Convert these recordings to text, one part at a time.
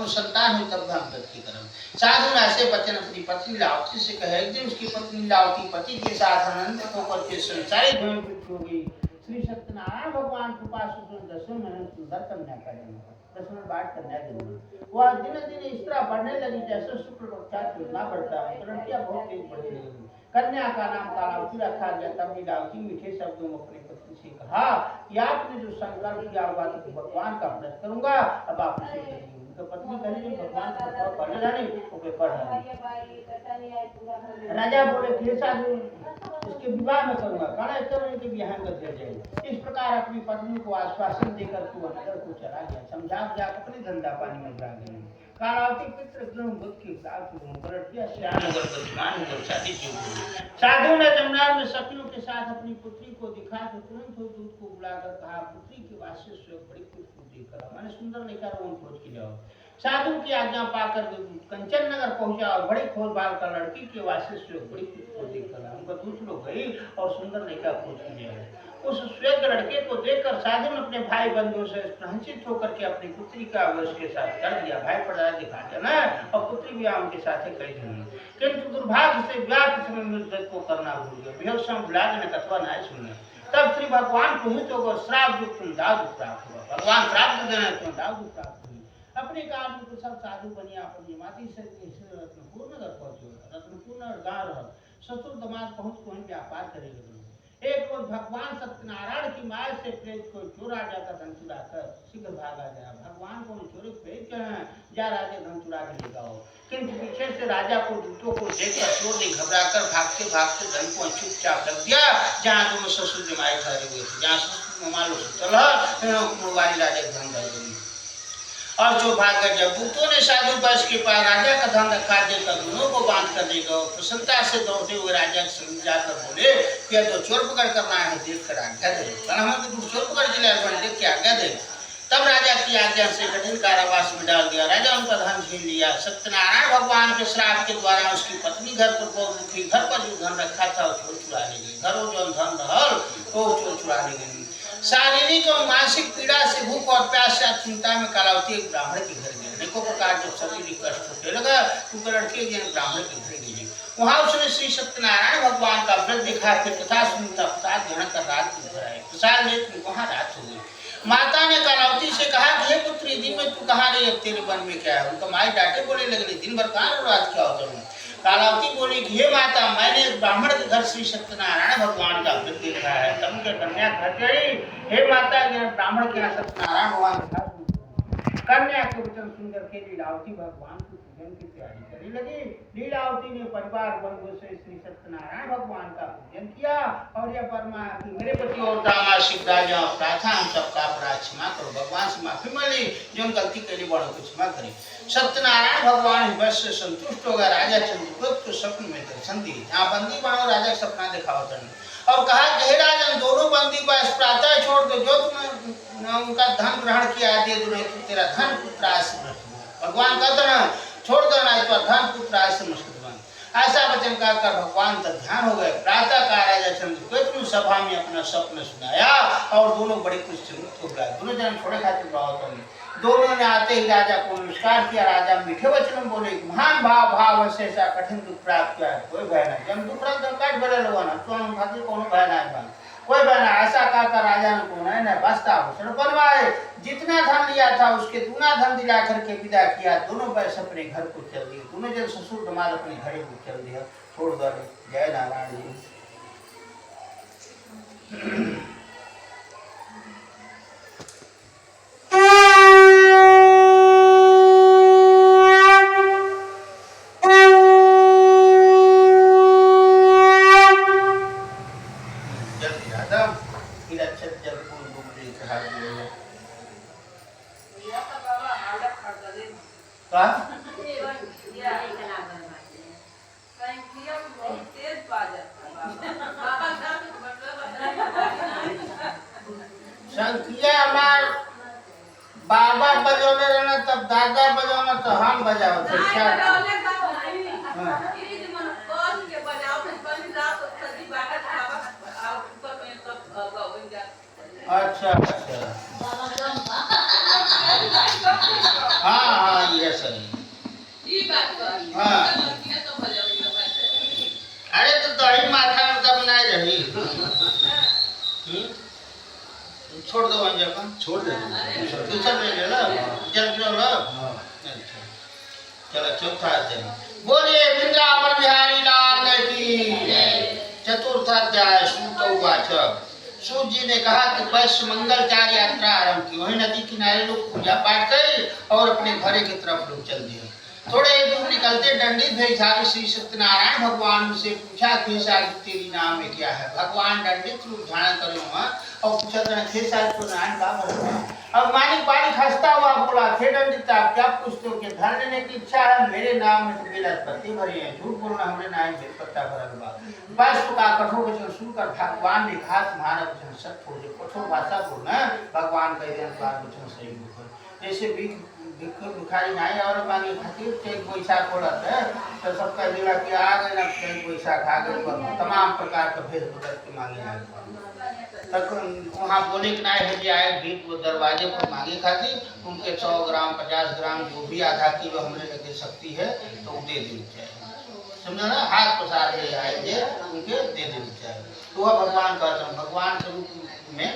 को संतान हुई तब हम व्यक्ति करम। साधु ने ऐसे वचन अपनी पत्नी लावती से कहे। एक दिन उसकी पत्नी लावती पति के साथ आनंदित होकर के संसारिक हो गई। श्री सत्यनारायण भगवान कृपा से 10 महीने सुंदर कन्या का जन्म हुआ। 10 मिनट बाद कन्या जन्म वह दिन दिन इस तरह बढ़ने लगी जैसे शुक्र पक्षात योजना बढ़ता है। लड़कियां बहुत तेज बढ़ने लगी। कन्या का नाम कालावती रखा गया। तब लीलावती मीठे शब्दों में अपनी पत्नी से कहा कि आपने जो संकल्प किया हुआ तो भगवान का व्रत करूंगा, अब आप उसे करिए। तो पत्नी कही भगवान का पढ़े जाने पढ़ राजा बोले कि साधु इसके विवाह में करूंगा, काला करने के बिहार में दे जाएंगे। इस प्रकार अपनी पत्नी को आश्वासन देकर तू अंदर को चला गया। समझा दिया अपने धंधा पानी में लगा गए। कालावती पितृ ग्रह बुद्ध की प्राप्त पलटिया श्याम नगर बदमान नगर शादी की। साधु ने जमुना में सखियों के साथ अपनी पुत्री को दिखा तो तुरंत वो दूध को बुलाकर कहा पुत्री के वास्ते स्वयं बड़ी खुशबू देकर मैंने सुंदर लेकर वो खोज के जाओ। साधु की आज्ञा पाकर कंचन नगर पहुंचा और बड़ी खोज भाल कर लड़की के वास्ते स्वयं बड़ी खुशबू देकर उनका दूसरे लोग गई और सुंदर लेकर खोज के जाए। उस श्वेत लड़के को देखकर साधु ने अपने भाई बंधुओं से प्रहंसित होकर के अपनी पुत्री का वश के साथ कर दिया। भाई पड़ा दिखा देना और पुत्री भी उनके साथ कई जन, किंतु दुर्भाग्य से विवाह के समय मृत को करना भूल गया। बेहोश बुला देने कथवा नहीं सुनने। तब श्री भगवान क्रोधित होकर श्राप युक्त दाऊ प्राप्त हुआ। भगवान श्राप देना तो दाऊ प्राप्त हुई। अपने काल में कुशल साधु बनिया अपनी माती से रत्नपुर नगर पहुंचे। रत्नपुर नगर गांव ससुर दमाद पहुंच को व्यापार करे लगे। एक रोज भगवान सत्यनारायण की माया से प्रेत को चोरा जाता धन चुरा कर शीघ्र भागा गया। भगवान को चोरी प्रेत जा राजा धन चुरा के ले जाओ, किंतु पीछे से राजा को दूतों को देखकर चोर ने घबरा कर भागते भागते धन को चुपचाप रख दिया जहाँ दोनों ससुर जमाए ठहरे हुए थे। जहाँ ससुर मालूम चल मुड़वारी राजा धन दे और जो भाग गए। जब दूतों ने साधु बस के पास राजा का धन रखा देकर दोनों को बांध कर देगा। प्रसन्नता से दौड़ते हुए राजा के समझ जाकर बोले कि तो चोर पकड़ करना है, देख कर आज्ञा दे। हम चोर पकड़ के लिए देख के आज्ञा दे। तब राजा की आज्ञा से कठिन कारावास में डाल दिया। राजा उनका धन छीन लिया। सत्यनारायण भगवान के श्राप के द्वारा उसकी पत्नी घर पर बहुत दुखी। घर पर जो धन रखा था वो चोर चुरा ले गई। घर जो धन रहल वो चोर चुरा ले गई। शारीरिक और मानसिक पीड़ा से भूख और प्यास से चिंता में कालावती एक ब्राह्मण के घर गई। अनेकों प्रकार के शारीरिक कष्ट होने लगा तो लड़की ब्राह्मण के घर गई। वहां उसने श्री सत्यनारायण भगवान का व्रत दिखा फिर कथा सुनता प्रसाद ग्रहण कर रात को घर आई। प्रसाद लेकर वहां रात हो गई। माता ने कालावती से कहा कि हे पुत्री दिन में तू कहाँ रही, अब तेरे मन में क्या है। उनका माई डांटे बोले लगली दिन भर कहाँ रहो, आज क्या होता है। कालावती बोली कि हे माता मैंने ब्राह्मण के घर श्री सत्यनारायण भगवान का व्रत देखा है। तब उनके कन्या घर गई। हे माता ब्राह्मण के यहाँ सत्यनारायण भगवान का कन्या के वचन सुनकर के लीलावती भगवान की पूजन की तैयारी करने लगी। लीलावती ने परिवार बंधु से श्री सत्यनारायण भगवान का पूजन किया और यह फरमा कि मेरे पति और दामाद शिवराज प्रार्थना हम सबका अपराध क्षमा करो। भगवान से माफी मांगी जो गलती के लिए बड़ों को क्षमा करे। सत्यनारायण भगवान बस से संतुष्ट हो गया। राजा चंद्रगुप्त को स्वप्न में दर्शन दिए। यहाँ बंदी बनो राजा सपना दिखाओ और कहा कि हे राजन दोनों बंदी बस प्रातः छोड़ दो, जो तुमने उनका धन ग्रहण किया दे दो, नहीं तो तेरा धन पुत्र आश्रय भगवान कहते ना छोड़ दो नहीं तो धन पुत्र आश्रय मुश्किल बन। ऐसा वचन कहकर भगवान तक ध्यान हो गए। प्रातः का राजा चंद्रगुप्त सभा में अपना स्वप्न सुनाया और दोनों बड़े कुछ हो गए। दोनों जन छोड़े खाते बहुत दोनों ने आते ही राजा को नमस्कार किया। राजा मीठे वचन बोले महान भाव से ऐसा कठिन दुख प्राप्त किया है, कोई भय नहीं। जब दुख तो कट भरे लोग ना तो हम खातिर कोनो भय नहीं, कोई भय नहीं। ऐसा कहकर राजा ने को नहीं बस्ता भूषण बनवाए। जितना धन लिया था उसके दूना धन दिला करके विदा किया। दोनों बैस अपने घर को चल दिए। दोनों जन ससुर दमाद अपने घर को चल दिया छोड़ कर। जय नारायण जी। संखिया हमार बाबा बजौले रहना तब दादा बजौना तो हम बजाओ थे क्या। अच्छा अच्छा हाँ हाँ ये सही। हाँ अरे तो दही माथा में तब नहीं रही। छोड़ दो वहीं जगह, छोड़ दे, दूसरा ले ले लो, जल लो लो। चलो चौथा अध्याय बोलिए वृंदावन बिहारी लाल की। चतुर्थ अध्याय सूत उवाच। सूत जी ने कहा कि वैश्य मंगलचार यात्रा आरंभ की। वही नदी किनारे लोग पूजा पाठ कर और अपने घरे की तरफ लोग चल दिए। थोड़े दूर निकलते दंडित भेषधारी श्री सत्यनारायण भगवान से पूछा खेसारी तेरी नाम में क्या है। भगवान दंडित रूप धारण करे हुआ और पूछा खेसारी तो नारायण का भगवान। अब मानिक बालिक हंसता हुआ बोला थे दंडित आप क्या पूछते हो कि धन लेने की इच्छा है। मेरे नाम में तो बेलपत्ती भरी है। झूठ बोलना हमारे नाम में बेलपत्ता भरल बा। बस का कठोर वचन सुनकर भगवान ने कहा तुम्हारा वचन सत्य हो। जो कठोर भाषा बोलना भगवान कह रहे वचन सही होकर। जैसे भिखारी नहीं और मांगे खातिर एक पैसा पड़त है तो सबका जिला के आ गए ना एक पैसा खा गए तमाम प्रकार का भेद बदल के मांगे आए तक वहाँ बोले कि नहीं है आए भीख वो दरवाजे पर मांगे खातिर उनके 100 ग्राम 50 ग्राम जो भी आधा किलो हमने लगे सकती है तो दे देनी चाहिए। समझो ना हाथ पसार ले आएंगे उनके दे देनी चाहिए। तो वह भगवान कहते हैं भगवान के रूप में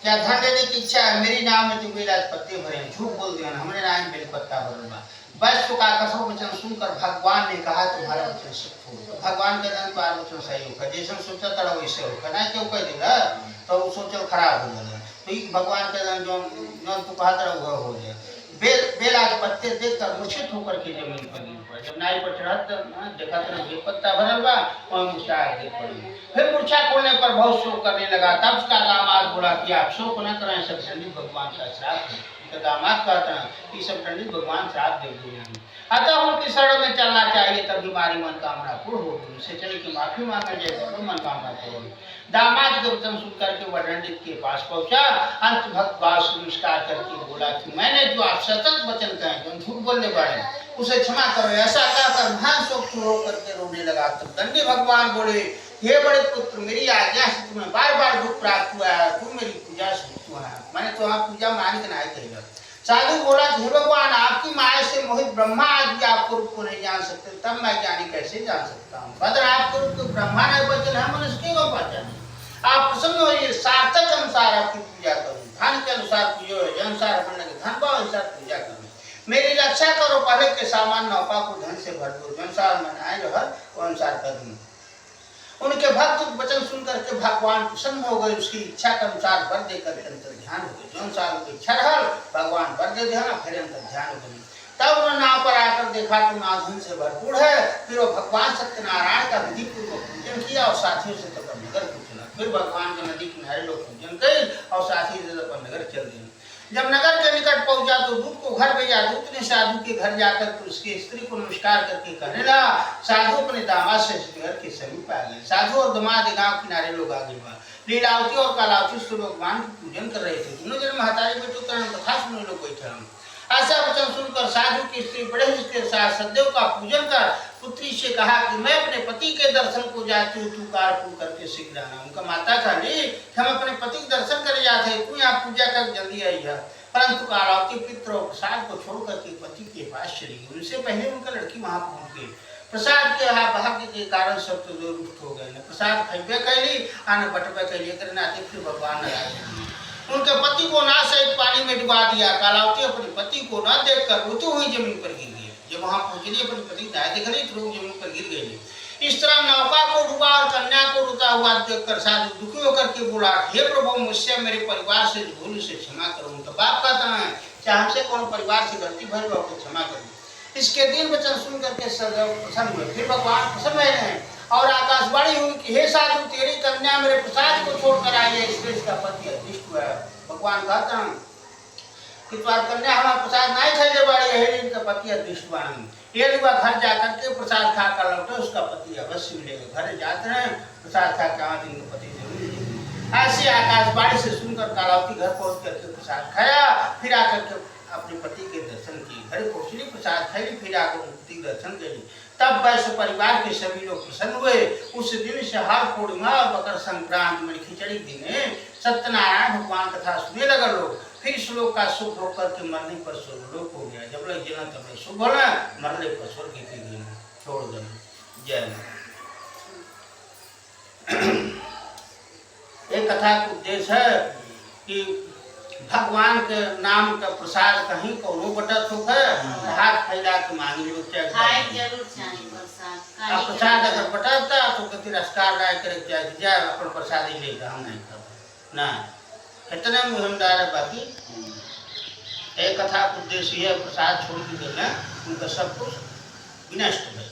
क्या धन लेने की इच्छा है। मेरी नाम में तो बेला पत्ते भरे हैं। झूठ बोल दिया हमारे नाम में बेल पत्ता भरूंगा। बस का कठोर वचन सुनकर भगवान ने कहा तुम्हारा वचन सत्य हो। भगवान के धन तुम्हारा वचन सही होगा। जैसे सोचा तड़ा वैसे होगा ना क्यों कह देगा तो सोचल खराब हो जाएगा। तो भगवान के धन जो तू कहा तड़ा वह हो जाए। बेला के पत्ते देखकर मूर्छित होकर के जमीन पर गिर पड़े। जब नाई पर चढ़ा देखा तो बेल पत्ता भरल बा और मूर्छा गिर पड़ी। फिर मूर्छा खोलने पर बहुत शोक करने लगा। तब उसका दामाद बोला कि आप शोक न करें सब दंडित भगवान का श्राप है। उनका दामाद कहता है कि सब दंडित भगवान श्राप दे दिए। अतः उनकी शरण में चलना चाहिए तब हमारी मनोकामना पूर्ण होगी। उनसे चले कि माफी मांगा जाए तो मनोकामना पूर्ण। दामाद के वचन सुन करके वह दंडित के पास पहुंचा। अंत भक्त बास नमस्कार करके बोला कि मैंने जो आप सतत वचन कहे जो झूठ बोलने वाले उसे क्षमा करो। ऐसा कहकर महान शोक होकर के रोने लगा। तो दंडी भगवान बोले हे बड़े पुत्र मेरी आज्ञा से तुम्हें बार बार दुख प्राप्त हुआ है। तुम मेरी पूजा से हुआ है। मैंने तुम्हारी पूजा मानिक नहीं कहेगा। साधु बोला हे भगवान आपकी माया से मोहित ब्रह्मा आज भी आपको रूप को नहीं जान सकते तब मैं ज्ञानी कैसे जान सकता हूँ। बदर आपको रूप तो ब्रह्मा नहीं बचन है मनुष्य क्यों पहचान। आप प्रसन्न होइए सार्थक अनुसार आपकी पूजा करूँ। धन के अनुसार पूजो है अनुसार अपने धन का अनुसार पूजा करूँ। मेरी रक्षा करो पहले के सामान नौका को धन से भर दो। अनुसार मैं आए रहा वो अनुसार करूँ। उनके भक्त वचन सुनकर के भगवान प्रसन्न हो गए। उसकी इच्छा के अनुसार वर देकर अंतर ध्यान हो गए। जो अनुसार उनकी इच्छा रहा भगवान वर दे देना फिर अंतर ध्यान हो गई। तब उन्होंने नाव पर आकर देखा कि नाव धन से भरपूर है। फिर वो भगवान सत्यनारायण का विधि पूर्वक पूजन किया और साथियों से तब नगर को चला। फिर भगवान के नदी किनारे लोग पूजन कर और साथी से तब नगर चल दिए। जब नगर के निकट पहुंचा तो दूत को घर भेजा। दूत ने साधु के घर जाकर तो उसकी स्त्री को नमस्कार करके कहने लगा। साधु अपने दामाद से घर के समीप आ गए। साधु और दामाद गांव किनारे लोग आगे बढ़े। लीलावती और कालावती से लोग भगवान की पूजन कर रहे थे। दोनों जन महतारी बेटो कथा सुनने लोग बैठे। ऐसा वचन सुनकर साधु की स्त्री बड़े के साथ सदैव का पूजन कर पुत्री से कहा कि मैं अपने पति के दर्शन को जाती हूँ। तू कारपूर्ण करके शीघ्र आना। उनका माता कहली हम अपने पति के दर्शन करे जाते हैं तू यहाँ पूजा कर जल्दी आई है। परंतु कालावती पित्र और प्रसाद को छोड़कर के पति के पास चली गई। उससे पहले उनका लड़की वहां पहुंच गई। प्रसाद के भाग्य के कारण सब तो रुष्ट हो गए। प्रसाद खैबे कैली आने बटबे कैली करना फिर भगवान नाराज। उनके पति को ना सहित पानी में डुबा दिया। कालावती अपने पति को न देखकर रोती हुई जमीन पर गिर गई। जब वहां पहुंचली अपने पति नहीं दिख रही तो जमीन पर गिर गई। इस तरह नौका को डुबा और कन्या को रोता हुआ देखकर साधु दुखी होकर के बोला हे प्रभु मुझसे मेरे परिवार से भूल से क्षमा करो। उनका बाप कहता है चाहे हमसे कौन परिवार से गलती भर लो तो क्षमा करो। इसके दिन वचन सुन करके प्रसन्न हुए। फिर भगवान प्रसन्न हैं और आकाशवाणी हुई कि हे साधु तेरी कन्या मेरे प्रसाद को छोड़कर आई है इसलिए इसका पति अदृष्ट हुआ है। भगवान कहता है कि तुम्हारी कन्या हमारा प्रसाद नहीं खाई बाड़ी है इनका पति अदृष्ट वाणी। ये लोग घर जाकर के प्रसाद खा कर लौटे उसका पति अवश्य मिलेगा। घर जाते हैं प्रसाद खा कर इनका पति जरूर मिलेगा। ऐसे आकाशवाणी से सुनकर कालावती घर पहुंच करके प्रसाद खाया। फिर आकर के अपने पति के दर्शन किए। घर पहुंचली प्रसाद खाई फिर आकर पति दर्शन करी। तब वैश्य परिवार के सभी लोग प्रसन्न हुए। उस दिन से हर पूर्णिमा और मकर संक्रांति में खिचड़ी दिन सत्यनारायण भगवान कथा सुनने लगा लोग। फिर श्लोक का शुभ होकर के मरने पर स्वर्गलोक हो गया। जब लग जना तब लग शुभ होना, मरने पर स्वर्ग की गिना छोड़ देना। जय माता। एक कथा का उद्देश्य है कि भगवान के नाम का प्रसाद कहीं कोनो बटत हो है, हाथ फैला के मांग लो खाए जरूर चाहिए प्रसाद। अब प्रसाद अगर बटता तो के तिरस्कार ना करे जाए जाए अपन प्रसाद ही लेगा हम नहीं कर ना इतने मुहिमदार है। बाकी एक कथा का उद्देश्य है प्रसाद छोड़ के देना उनका सब कुछ विनष्ट है।